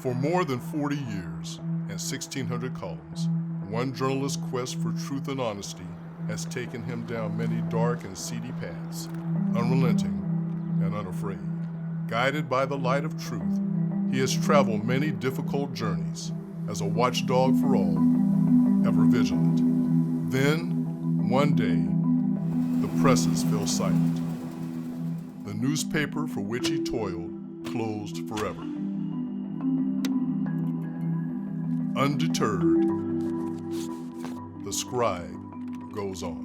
For more than 40 years and 1,600 columns, one journalist's quest for truth and honesty has taken him down many dark and seedy paths, unrelenting and unafraid. Guided by the light of truth, he has traveled many difficult journeys as a watchdog for all, ever vigilant. Then, one day, the presses fell silent. The newspaper for which he toiled closed forever. Undeterred, the scribe goes on.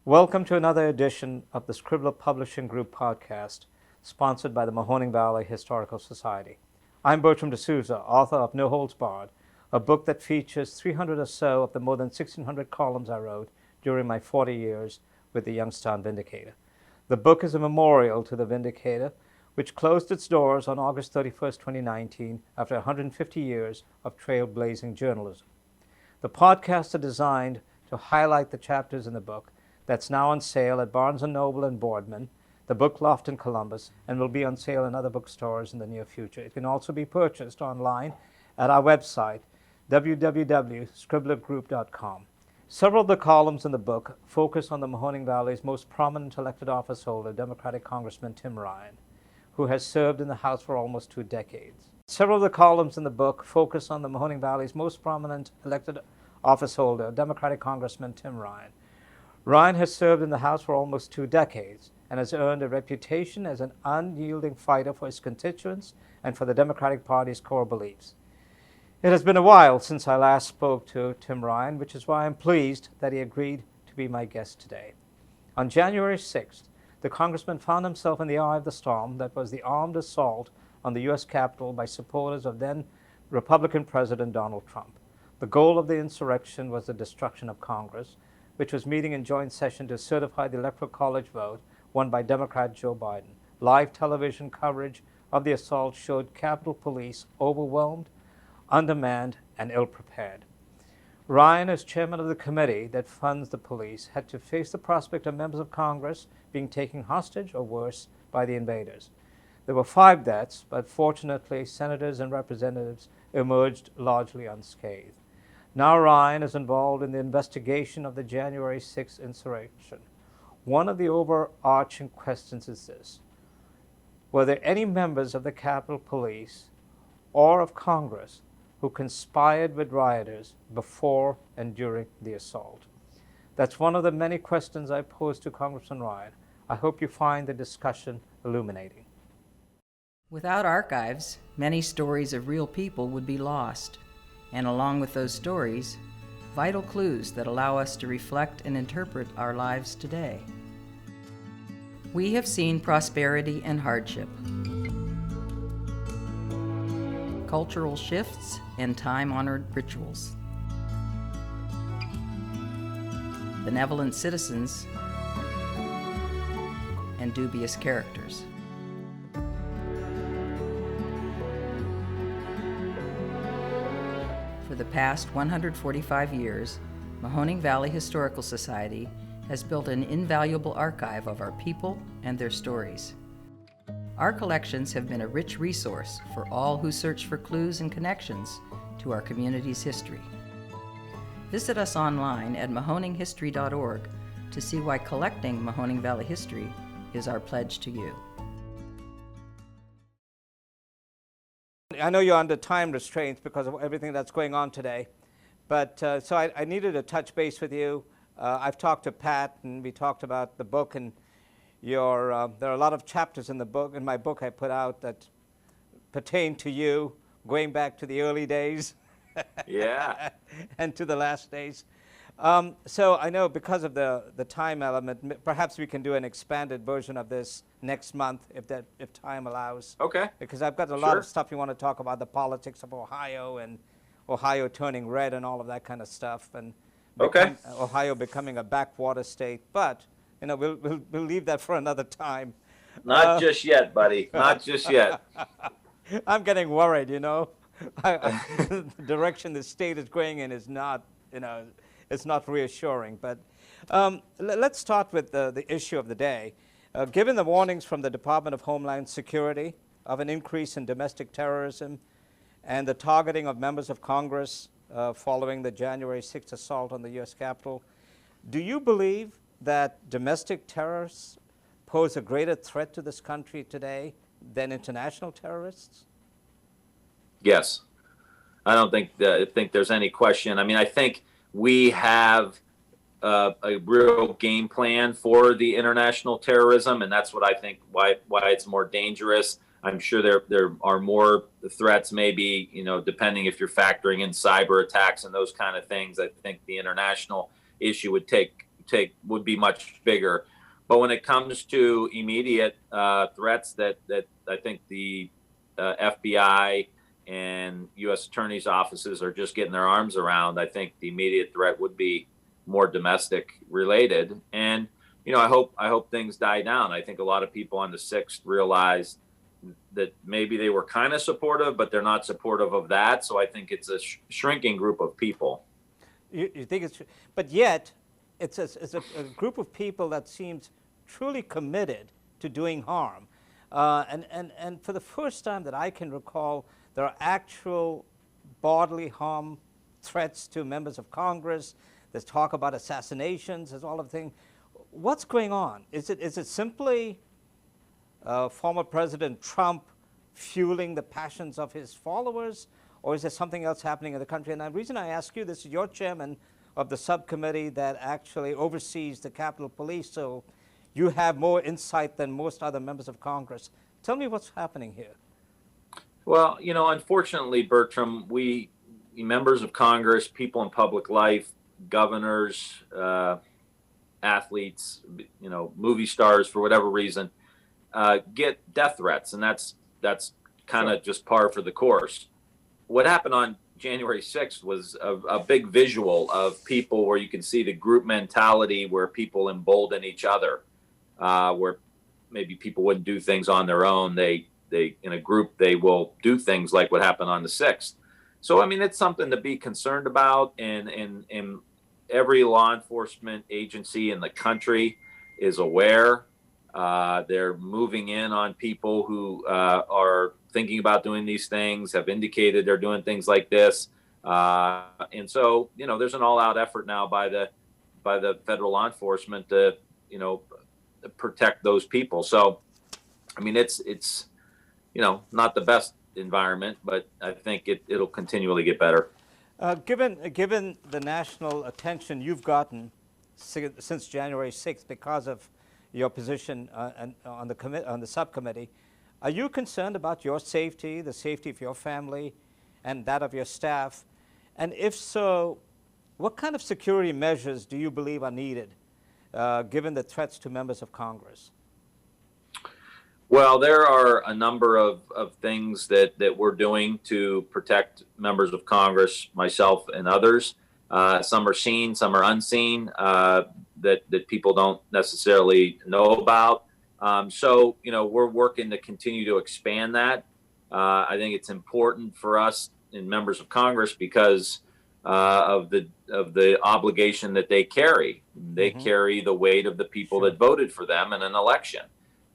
Welcome to another edition of the Scribbler Publishing Group podcast, sponsored by the Mahoning Valley Historical Society. I'm Bertram de Souza, author of No Holds Barred, a book that features 300 or so of the more than 1,600 columns I wrote during my 40 years with the Youngstown Vindicator. The book is a memorial to the Vindicator, which closed its doors on August 31st, 2019, after 150 years of trailblazing journalism. The podcasts are designed to highlight the chapters in the book that's now on sale at Barnes & Noble in Boardman, the Book Loft in Columbus, and will be on sale in other bookstores in the near future. It can also be purchased online at our website, www.scribblergroup.com. Several of the columns in the book focus on the Mahoning Valley's most prominent elected office holder, Democratic Congressman Tim Ryan, who has served in the House for almost 2 decades. Several of the columns in the book focus on the Mahoning Valley's most prominent elected office holder, Democratic Congressman Tim Ryan. Ryan has served in the House for almost 2 decades and has earned a reputation as an unyielding fighter for his constituents and for the Democratic Party's core beliefs. It has been a while since I last spoke to Tim Ryan, which is why I'm pleased that he agreed to be my guest today. On January 6th, the congressman found himself in the eye of the storm that was the armed assault on the U.S. Capitol by supporters of then Republican President Donald Trump. The goal of the insurrection was the destruction of Congress, which was meeting in joint session to certify the Electoral College vote won by Democrat Joe Biden. Live television coverage of the assault showed Capitol Police overwhelmed, undermanned, and ill-prepared. Ryan, as chairman of the committee that funds the police, had to face the prospect of members of Congress being taken hostage or worse by the invaders. There were 5 deaths, but fortunately, senators and representatives emerged largely unscathed. Now Ryan is involved in the investigation of the January 6th insurrection. One of the overarching questions is this: were there any members of the Capitol Police or of Congress who conspired with rioters before and during the assault? That's one of the many questions I posed to Congressman Ryan. I hope you find the discussion illuminating. Without archives, many stories of real people would be lost. And along with those stories, vital clues that allow us to reflect and interpret our lives today. We have seen prosperity and hardship, cultural shifts and time-honored rituals, benevolent citizens and dubious characters. For the past 145 years, Mahoning Valley Historical Society has built an invaluable archive of our people and their stories. Our collections have been a rich resource for all who search for clues and connections to our community's history. Visit us online at mahoninghistory.org to see why collecting Mahoning Valley history is our pledge to you. I know you're under time restraints because of everything that's going on today, but so I needed to touch base with you. I've talked to Pat, and we talked about the book, and there are a lot of chapters in my book I put out that pertain to you, going back to the early days. Yeah. And to the last days. So I know because of the time element, perhaps we can do an expanded version of this next month if time allows. Okay. Because I've got a lot of stuff you want to talk about, the politics of Ohio and Ohio turning red and all of that kind of stuff, and Ohio becoming a backwater state. But we'll leave that for another time. Not just yet, buddy. Not just yet. I'm getting worried, you know. The direction the state is going in is not, it's not reassuring. But let's start with the issue of the day. Given the warnings from the Department of Homeland Security of an increase in domestic terrorism and the targeting of members of Congress following the January 6th assault on the U.S. Capitol, do you believe that domestic terrorists pose a greater threat to this country today than international terrorists? Yes. I don't think there's any question. I mean, I think we have a real game plan for the international terrorism, and that's what I think why it's more dangerous. I'm sure there are more threats, maybe, depending if you're factoring in cyber attacks and those kind of things. I think the international issue would be much bigger. But when it comes to immediate threats that I think the FBI and U.S. attorneys' offices are just getting their arms around, I think the immediate threat would be more domestic related. And, I hope things die down. I think a lot of people on the 6th realized that maybe they were kind of supportive, but they're not supportive of that. So I think it's a shrinking group of people. You think it's, but yet it's a group of people that seems truly committed to doing harm. And for the first time that I can recall, there are actual bodily harm threats to members of Congress. There's talk about assassinations. There's all of the things. What's going on? Is it simply former President Trump fueling the passions of his followers, or is there something else happening in the country? And the reason I ask you, this is your chairman of the subcommittee that actually oversees the Capitol Police, so you have more insight than most other members of Congress. Tell me what's happening here. Well, unfortunately, Bertram, we members of Congress, people in public life, governors, athletes, movie stars, for whatever reason, get death threats, and that's kind of just par for the course. What happened on January 6th was a big visual of people where you can see the group mentality where people embolden each other, where maybe people wouldn't do things on their own. They in a group, they will do things like what happened on the 6th. So, I mean, it's something to be concerned about, and every law enforcement agency in the country is aware. They're moving in on people who are thinking about doing these things, have indicated they're doing things like this. And so, there's an all-out effort now by the federal law enforcement to, protect those people. So, I mean, it's not the best environment, but I think it'll continually get better. Given the national attention you've gotten since January 6th because of your position on the subcommittee, are you concerned about your safety, the safety of your family, and that of your staff? And if so, what kind of security measures do you believe are needed, given the threats to members of Congress? Well, there are a number of things that we're doing to protect members of Congress, myself and others. Some are seen, some are unseen, that people don't necessarily know about. So, we're working to continue to expand that. I think it's important for us and members of Congress because of the obligation that they carry. They carry the weight of the people that voted for them in an election.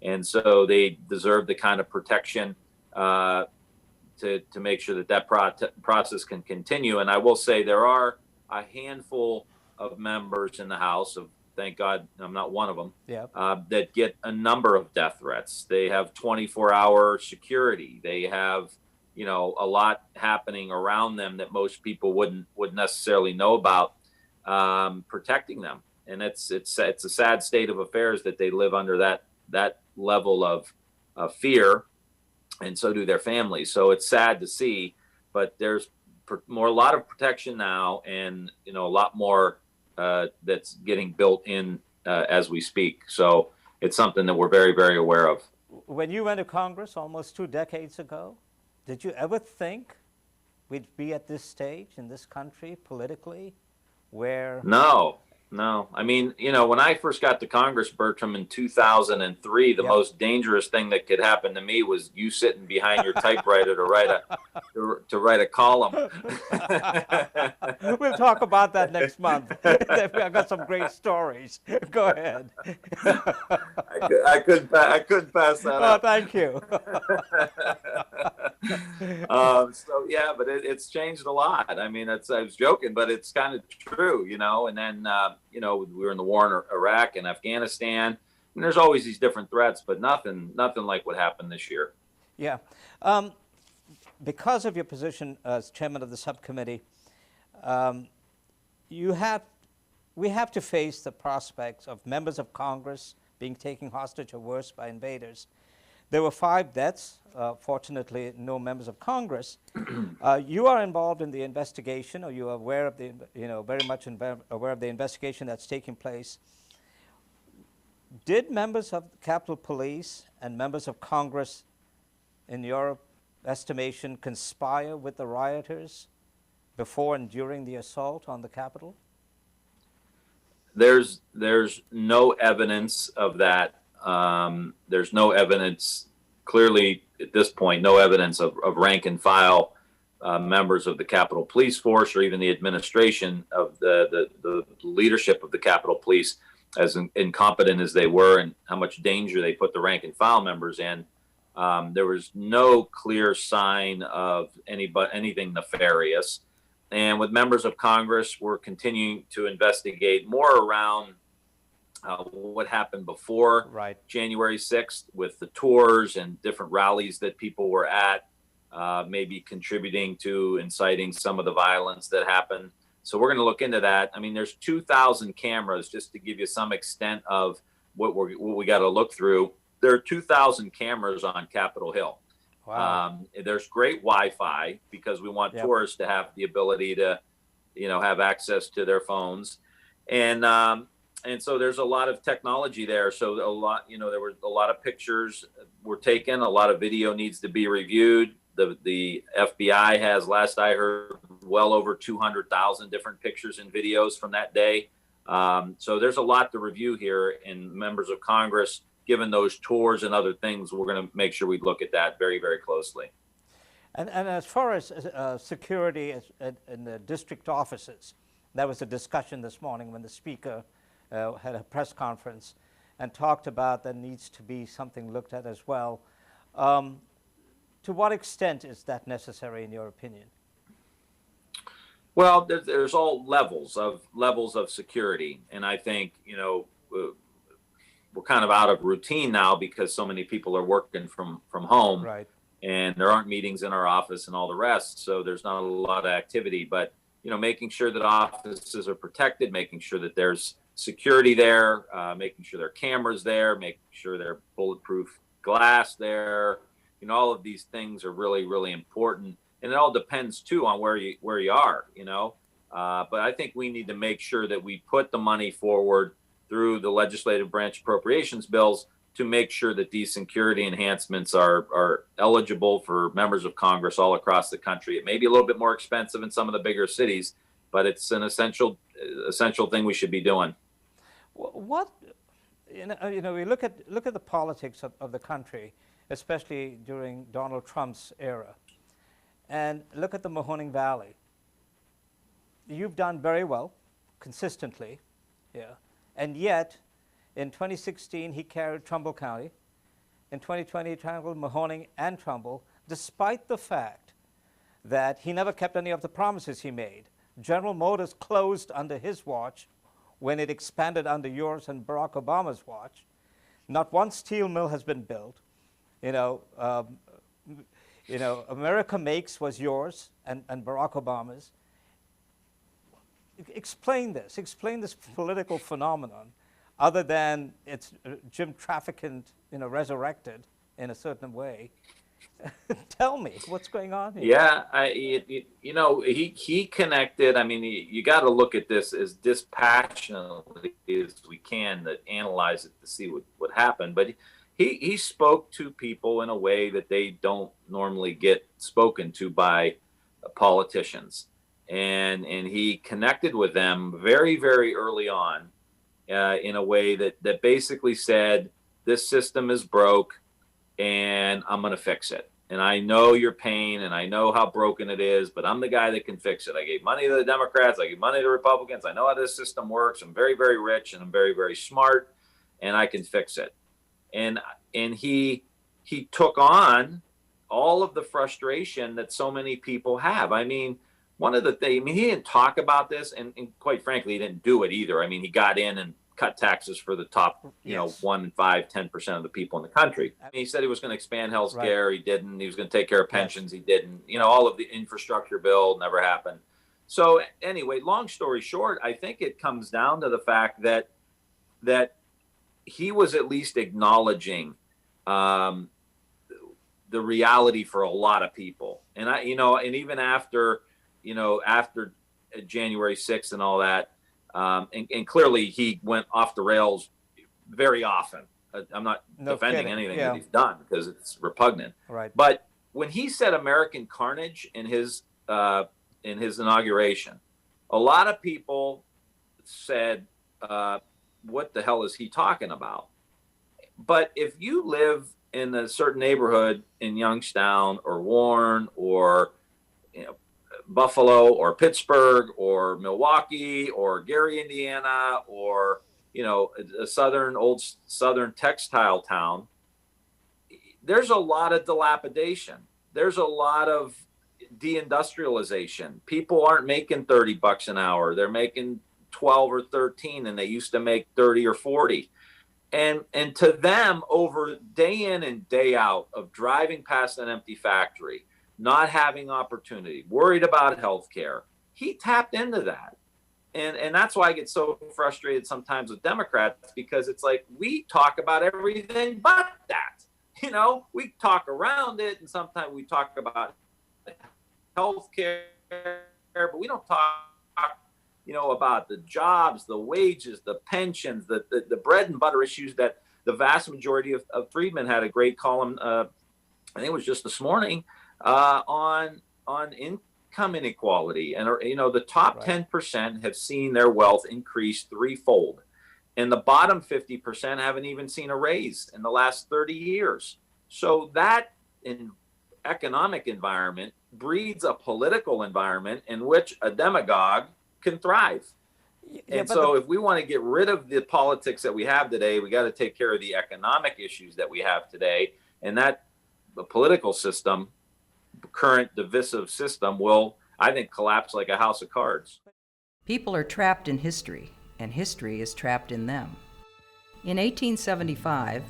And so they deserve the kind of protection to make sure that process can continue. And I will say there are a handful of members in the House, thank God I'm not one of them, that get a number of death threats. They have 24-hour security. They have, a lot happening around them that most people wouldn't necessarily know about, protecting them. And it's a sad state of affairs that they live under that level of fear, and so do their families. So it's sad to see, but there's a lot of protection now, and a lot more that's getting built in as we speak. So it's something that we're very, very aware of. When you went to Congress almost 2 decades ago, did you ever think we'd be at this stage in this country politically, where No. No. I mean, when I first got to Congress, Bertram, in 2003, the Yep. most dangerous thing that could happen to me was you sitting behind your typewriter to write a column. We'll talk about that next month. I've got some great stories. Go ahead. I couldn't pass that Oh, up. thank you. So yeah, but it's changed a lot. I mean, I was joking, but it's kind of true, And then we were in the war in Iraq and Afghanistan, and there's always these different threats, but nothing like what happened this year. Yeah. Because of your position as chairman of the subcommittee, we have to face the prospects of members of Congress being taken hostage or worse by invaders. There were 5 deaths. Fortunately, no members of Congress. You are involved in the investigation, or you are aware of the, very much aware of the investigation that's taking place. Did members of the Capitol Police and members of Congress, in your estimation, conspire with the rioters before and during the assault on the Capitol? There's no evidence of that. There's no evidence, clearly at this point, no evidence of rank and file members of the Capitol Police Force or even the administration of the leadership of the Capitol Police, as incompetent as they were and how much danger they put the rank and file members in. There was no clear sign of anything nefarious. And with members of Congress, we're continuing to investigate more around what happened before January 6th with the tours and different rallies that people were at, maybe contributing to inciting some of the violence that happened. So we're going to look into that. I mean, there's 2,000 cameras, just to give you some extent of what we got to look through. There are 2,000 cameras on Capitol Hill. Wow. There's great Wi-Fi because we want tourists to have the ability to, have access to their phones, and so there's a lot of technology there. So there were a lot of pictures were taken. A lot of video needs to be reviewed. The FBI has, last I heard, well over 200,000 different pictures and videos from that day. So there's a lot to review here, and members of Congress, given those tours and other things, we're going to make sure we look at that very, very closely. And as far as security in the district offices, that was a discussion this morning when the speaker had a press conference and talked about there needs to be something looked at as well. To what extent is that necessary, in your opinion? Well, there's all levels of security, and I think we're kind of out of routine now because so many people are working from home, right? And there aren't meetings in our office and all the rest, so there's not a lot of activity. But making sure that offices are protected, making sure that there's security there, making sure there are cameras there, making sure there are bulletproof glass there. All of these things are really, really important, and it all depends too on where you are. But I think we need to make sure that we put the money forward through the legislative branch appropriations bills to make sure that these security enhancements are eligible for members of Congress all across the country. It may be a little bit more expensive in some of the bigger cities, but it's an essential thing we should be doing. What we look at the politics of the country, especially during Donald Trump's era, and look at the Mahoning Valley. You've done very well, consistently, and yet in 2016 he carried Trumbull County. In 2020 he tackled Mahoning and Trumbull, despite the fact that he never kept any of the promises he made. General Motors closed under his watch when it expanded under yours and Barack Obama's watch. Not one steel mill has been built. America Makes was yours and Barack Obama's. Explain this political phenomenon, other than it's Jim Trafficant, resurrected in a certain way. Tell me what's going on here. Yeah, he connected. I mean, you got to look at this as dispassionately as we can to analyze it to see what happened. But he spoke to people in a way that they don't normally get spoken to by politicians. and he connected with them very, very early on in a way that basically said, this system is broke and I'm going to fix it. And I know your pain and I know how broken it is, but I'm the guy that can fix it. I gave money to the Democrats. I gave money to Republicans. I know how this system works. I'm very, very rich and I'm very, very smart and I can fix it. And he took on all of the frustration that so many people have. I mean, one of the things, I mean, he didn't talk about this and quite frankly, he didn't do it either. I mean, he got in and cut taxes for the top, you know, 1, 5, 10% of the people in the country. I mean, he said he was going to expand health care. He didn't. He was going to take care of pensions. He didn't. You know, all of the infrastructure bill never happened. So anyway, long story short, I think it comes down to the fact that he was at least acknowledging the reality for a lot of people. And and even after January 6th and all that, and clearly he went off the rails very often. I'm not defending anything that he's done because it's repugnant. Right. But when he said American carnage in his inauguration, a lot of people said, what the hell is he talking about? But if you live in a certain neighborhood in Youngstown or Warren or Buffalo or Pittsburgh or Milwaukee or Gary, Indiana, or a old southern textile town, there's a lot of dilapidation. There's a lot of deindustrialization. People aren't making $30 an hour. They're making 12 or 13, and they used to make 30 or 40. And to them, over day in and day out of driving past an empty factory, not having opportunity, worried about healthcare, he tapped into that. And that's why I get so frustrated sometimes with Democrats, because it's like, we talk about everything but that. We talk around it, and sometimes we talk about healthcare, but we don't talk about the jobs, the wages, the pensions, the bread and butter issues that the vast majority of Friedman had a great column, I think it was just this morning, on income inequality. And the top 10% have seen their wealth increase threefold, and the bottom 50% haven't even seen a raise in the last 30 years. So that economic environment breeds a political environment in which a demagogue can thrive. And so if we want to get rid of the politics that we have today, we got to take care of the economic issues that we have today. And the political system, current divisive system, will, I think, collapse like a house of cards. People are trapped in history, and history is trapped in them. In 1875,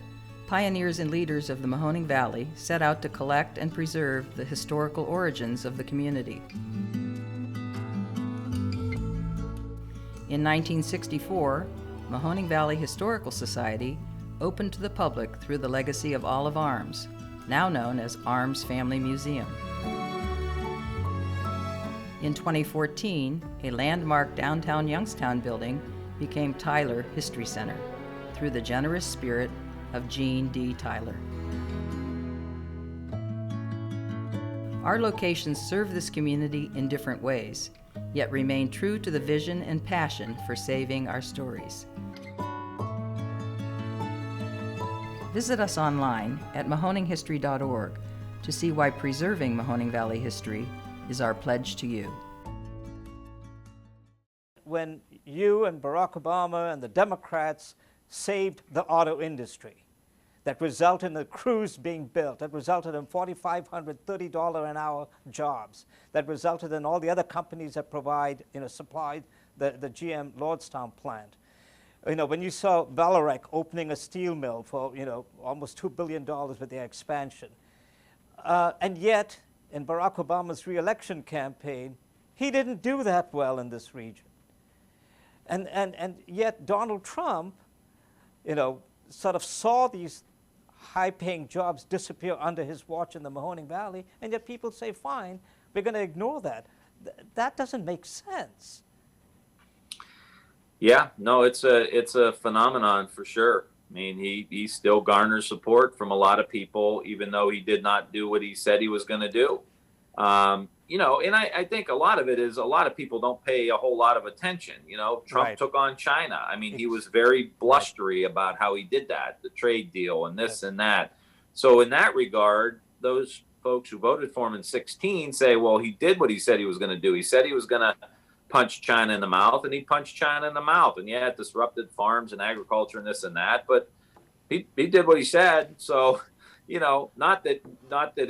pioneers and leaders of the Mahoning Valley set out to collect and preserve the historical origins of the community. In 1964, Mahoning Valley Historical Society opened to the public through the legacy of Olive Arms, now known as Arms Family Museum. In 2014, a landmark downtown Youngstown building became Tyler History Center through the generous spirit of Gene D. Tyler. Our locations serve this community in different ways, yet remain true to the vision and passion for saving our stories. Visit us online at mahoninghistory.org to see why preserving Mahoning Valley history is our pledge to you. When you and Barack Obama and the Democrats saved the auto industry, that resulted in the crews being built, that resulted in $4,500, $30 an hour jobs, that resulted in all the other companies that supplied the GM Lordstown plant. When you saw Vallourec opening a steel mill for, almost $2 billion with their expansion. And yet, in Barack Obama's re-election campaign, he didn't do that well in this region. And yet Donald Trump, sort of saw these high-paying jobs disappear under his watch in the Mahoning Valley, and yet people say, fine, we're going to ignore that. That doesn't make sense. Yeah, no, it's a phenomenon for sure. I mean, he still garners support from a lot of people, even though he did not do what he said he was going to do. and I think a lot of it is a lot of people don't pay a whole lot of attention. Trump Right. took on China. I mean, he was very blustery about how he did that, the trade deal and this and that. So in that regard, those folks who voted for him in 16 say, well, he did what he said he was going to do. He said he was going to punch China in the mouth, and he punched China in the mouth. And yeah, it disrupted farms and agriculture and this and that, but he did what he said. So, not that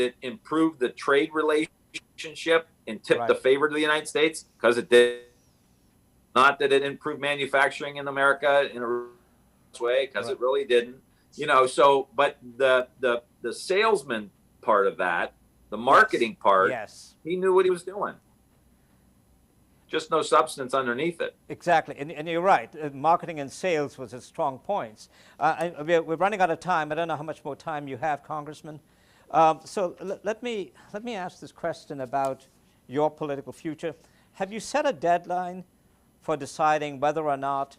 it improved the trade relationship and tipped the favor to the United States, because it did. Not that it improved manufacturing in America in a way, because it really didn't. So, but the salesman part of that, the marketing part, he knew what he was doing. Just no substance underneath it. Exactly, and you're right. Marketing and sales was his strong points. And we're running out of time. I don't know how much more time you have, Congressman. So let me ask this question about your political future. Have you set a deadline for deciding whether or not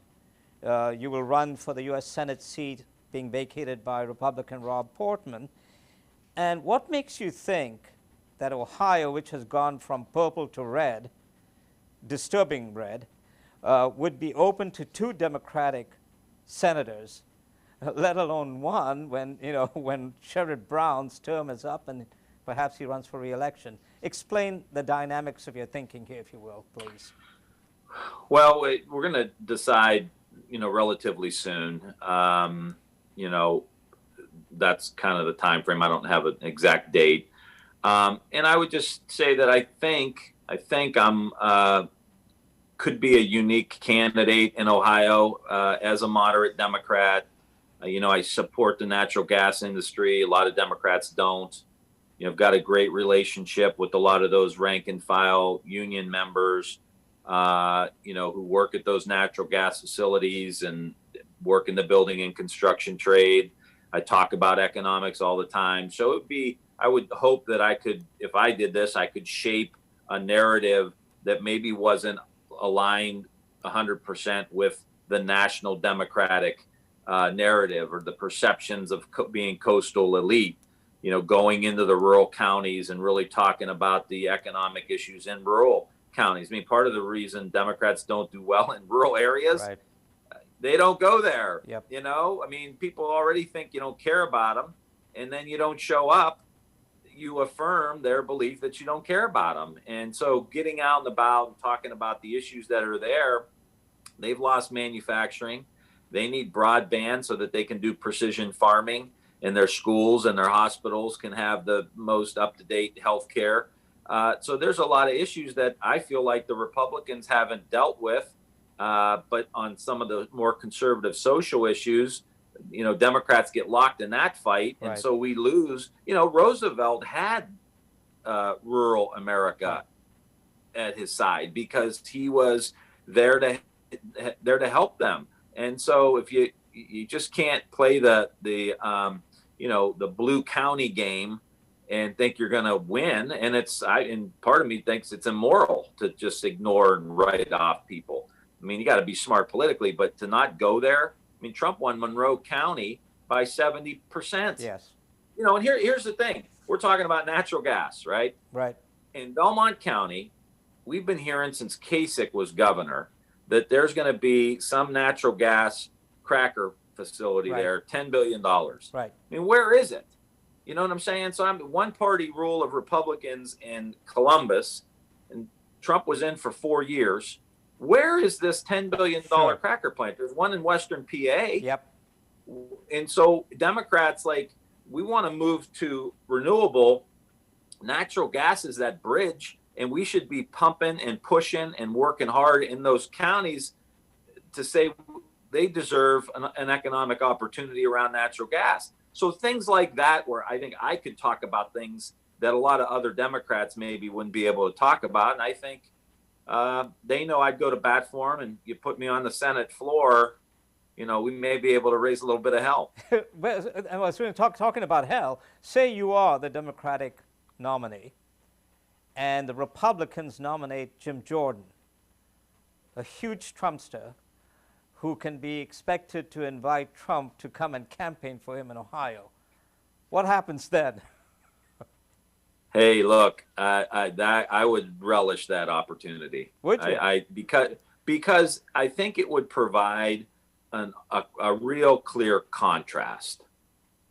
you will run for the U.S. Senate seat being vacated by Republican Rob Portman? And what makes you think that Ohio, which has gone from purple to red, disturbing red, would be open to 2 Democratic senators, let alone one when Sherrod Brown's term is up and perhaps he runs for re-election? Explain the dynamics of your thinking here, if you will, please. Well, we're going to decide, relatively soon. That's kind of the time frame. I don't have an exact date. And I would just say that I think I'm could be a unique candidate in Ohio as a moderate Democrat. I support the natural gas industry. A lot of Democrats don't. I've got a great relationship with a lot of those rank and file union members, who work at those natural gas facilities and work in the building and construction trade. I talk about economics all the time. So I would hope that I could, if I did this, I could shape a narrative that maybe wasn't aligned 100% with the national Democratic narrative or the perceptions of being coastal elite, going into the rural counties and really talking about the economic issues in rural counties. I mean, part of the reason Democrats don't do well in rural areas, they don't go there. I mean, people already think you don't care about them, and then you don't show up. You affirm their belief that you don't care about them. And so getting out and about and talking about the issues that are there, they've lost manufacturing. They need broadband so that they can do precision farming, and their schools and their hospitals can have the most up-to-date health care. So there's a lot of issues that I feel like the Republicans haven't dealt with. But on some of the more conservative social issues, Democrats get locked in that fight. And so we lose. Roosevelt had rural America at his side because he was there to help them. And so if you just can't play the blue county game and think you're going to win. And part of me thinks it's immoral to just ignore and write off people. I mean, you got to be smart politically, but to not go there. I mean, Trump won Monroe County by 70%. Yes. And here's the thing. We're talking about natural gas, right? Right. In Belmont County, we've been hearing since Kasich was governor that there's going to be some natural gas cracker facility there, $10 billion. Right. I mean, where is it? You know what I'm saying? So I'm one party rule of Republicans in Columbus, and Trump was in for 4 years. Where is this $10 billion cracker plant? There's one in Western PA. Yep. And so Democrats, we want to move to renewable. Natural gas is that bridge, and we should be pumping and pushing and working hard in those counties to say they deserve an economic opportunity around natural gas. So things like that, where I think I could talk about things that a lot of other Democrats maybe wouldn't be able to talk about. And I think they know I'd go to bat for them, and you put me on the Senate floor, we may be able to raise a little bit of hell. Well, I was talking about hell. Say you are the Democratic nominee, and the Republicans nominate Jim Jordan, a huge Trumpster who can be expected to invite Trump to come and campaign for him in Ohio. What happens then? Hey, look, I would relish that opportunity. Would you? Because I think it would provide a real clear contrast.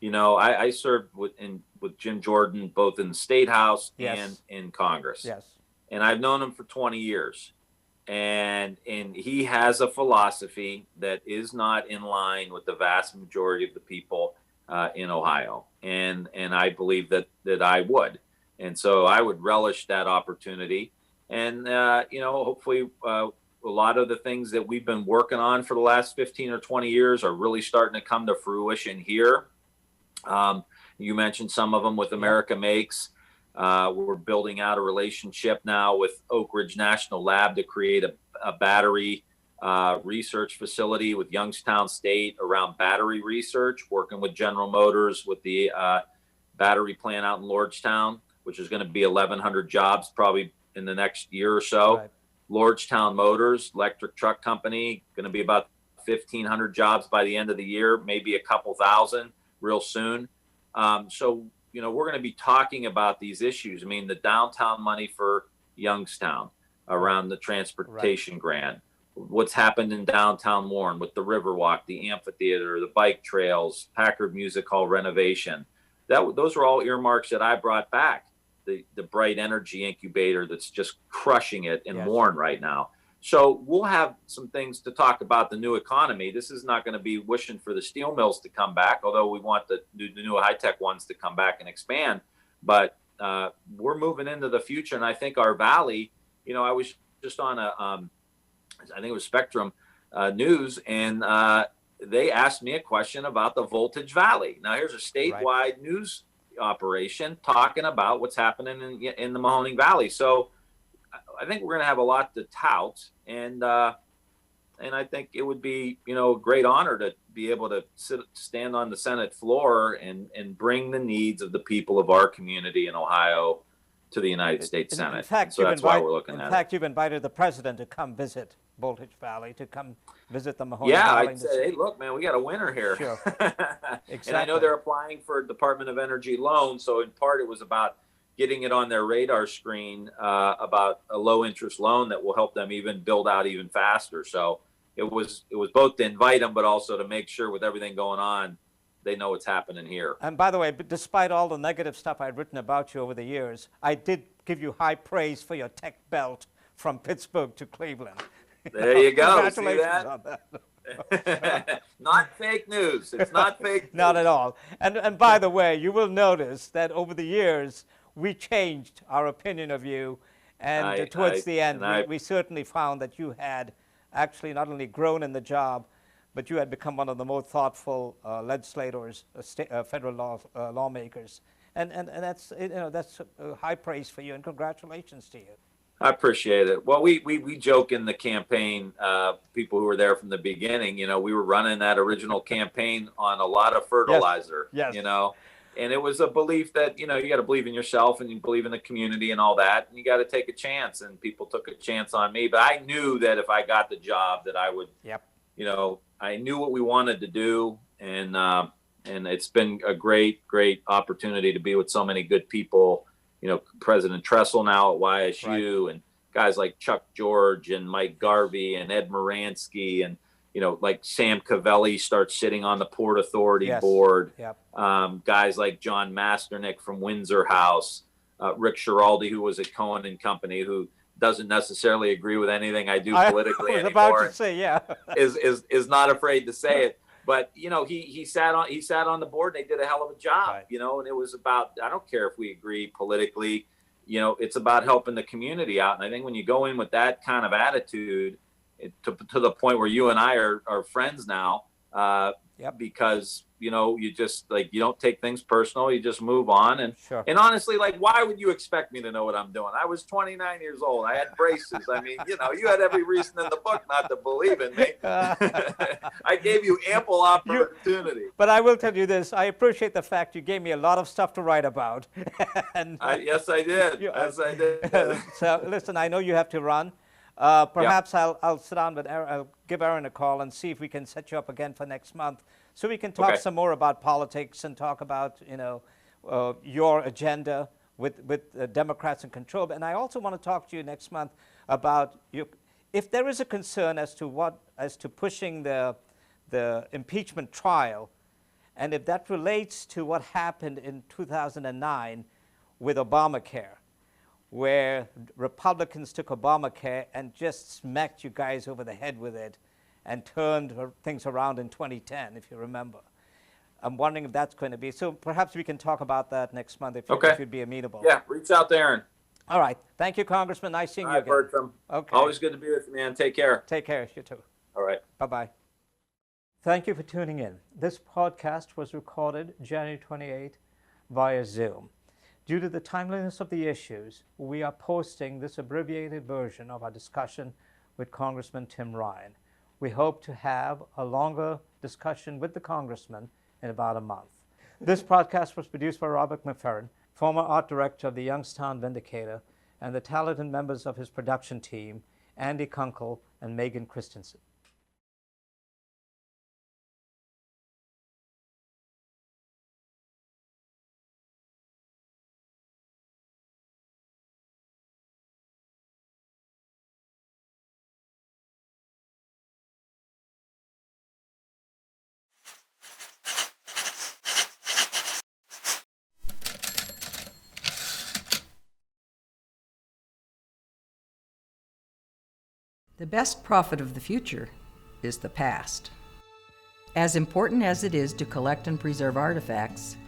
You know, I served with Jim Jordan both in the State House and in Congress. Yes. And I've known him for 20 years. And he has a philosophy that is not in line with the vast majority of the people in Ohio. And I believe that I would. And so I would relish that opportunity. And, you know, hopefully a lot of the things that we've been working on for the last 15 or 20 years are really starting to come to fruition here. You mentioned some of them with America Makes. We're building out a relationship now with Oak Ridge National Lab to create a battery research facility with Youngstown State around battery research, working with General Motors with the battery plant out in Lordstown, which is going to be 1,100 jobs probably in the next year or so. Right. Lordstown Motors, electric truck company, going to be about 1,500 jobs by the end of the year, maybe a couple thousand real soon. So, you know, we're going to be talking about these issues. I mean, the downtown money for Youngstown around the transportation grant, what's happened in downtown Warren with the Riverwalk, the amphitheater, the bike trails, Packard Music Hall renovation. Those are all earmarks that I brought back. The Bright Energy Incubator that's just crushing it in Warren right now. So we'll have some things to talk about the new economy. This is not going to be wishing for the steel mills to come back, although we want the new high-tech ones to come back and expand. But we're moving into the future, and I think our valley, you know, I was just on I think it was Spectrum News, and they asked me a question about the Voltage Valley. Now, here's a statewide news operation talking about what's happening in the Mahoning Valley. So I think we're going to have a lot to tout, and I think it would be, you know, a great honor to be able to stand on the Senate floor and bring the needs of the people of our community in Ohio to the United States Senate. In fact, so that's why we're looking at it. In fact, you've invited the president to come visit Voltage Valley, to come visit the Mahoning Valley. Yeah, I'd say, hey, look, man, we got a winner here. Sure. Exactly. And I know they're applying for Department of Energy loan, so in part it was about getting it on their radar screen about a low interest loan that will help them even build out even faster. So it was both to invite them, but also to make sure with everything going on, they know what's happening here. And by the way, despite all the negative stuff I'd written about you over the years, I did give you high praise for your tech belt from Pittsburgh to Cleveland. There you go. Congratulations on that. Not fake news. It's not fake news. Not at all. And by the way, you will notice that over the years, we changed our opinion of you. And towards the end, we certainly found that you had actually not only grown in the job, but you had become one of the most thoughtful legislators, federal lawmakers. And that's, you know, that's high praise for you, and congratulations to you. I appreciate it. Well, we joke in the campaign, people who were there from the beginning, you know, we were running that original campaign on a lot of fertilizer, you know, and it was a belief that, you know, you got to believe in yourself and you believe in the community and all that, and you got to take a chance, and people took a chance on me. But I knew that if I got the job that I would, you know, I knew what we wanted to do, and it's been a great opportunity to be with so many good people. You know, President Tressel now at YSU, and guys like Chuck George and Mike Garvey and Ed Moransky, and, you know, like Sam Cavelli starts sitting on the Port Authority board. Guys like John Masternick from Windsor House, Rick Schiraldi, who was at Cohen and Company, who doesn't necessarily agree with anything I do politically I was anymore. about to say, is not afraid to say it. But, you know, he sat on the board, and they did a hell of a job, you know, and it was about, I don't care if we agree politically, you know, it's about helping the community out. And I think when you go in with that kind of attitude, to the point where you and I are friends now, because, you know, you just, like, you don't take things personal, you just move on. And and honestly, like, why would you expect me to know what I'm doing? I was 29 years old. I had braces. I mean, you know, you had every reason in the book not to believe in me. I gave you ample opportunity. But I will tell you this, I appreciate the fact you gave me a lot of stuff to write about. And yes, I did. Yes, I did. So, listen, I know you have to run. Perhaps I'll sit down with Aaron, I'll give Aaron a call and see if we can set you up again for next month, so we can talk some more about politics and talk about, you know, your agenda, with Democrats in control. And I also want to talk to you next month about if there is a concern as to pushing the impeachment trial, and if that relates to what happened in 2009 with Obamacare, where Republicans took Obamacare and just smacked you guys over the head with it and turned things around in 2010, if you remember. I'm wondering if that's going to be, so perhaps we can talk about that next month if you'd be amenable. Yeah, reach out to Aaron. All right. Thank you, Congressman. Nice seeing you again. Bertram. Okay. Always good to be with you, man. Take care. Take care. You too. All right. Bye-bye. Thank you for tuning in. This podcast was recorded January 28 via Zoom. Due to the timeliness of the issues, we are posting this abbreviated version of our discussion with Congressman Tim Ryan. We hope to have a longer discussion with the Congressman in about a month. This podcast was produced by Robert McFerrin, former art director of the Youngstown Vindicator, and the talented members of his production team, Andy Kunkel and Megan Christensen. The best prophet of the future is the past. As important as it is to collect and preserve artifacts,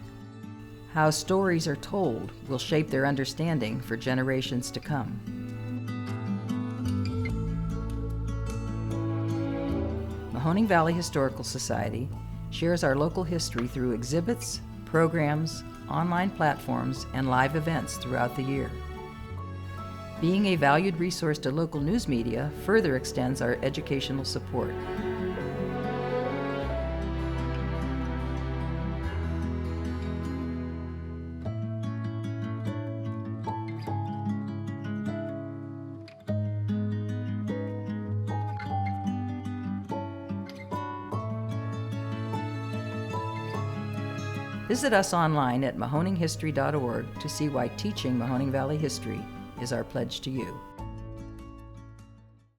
how stories are told will shape their understanding for generations to come. Mahoning Valley Historical Society shares our local history through exhibits, programs, online platforms, and live events throughout the year. Being a valued resource to local news media further extends our educational support. Visit us online at mahoninghistory.org to see why teaching Mahoning Valley history is our pledge to you.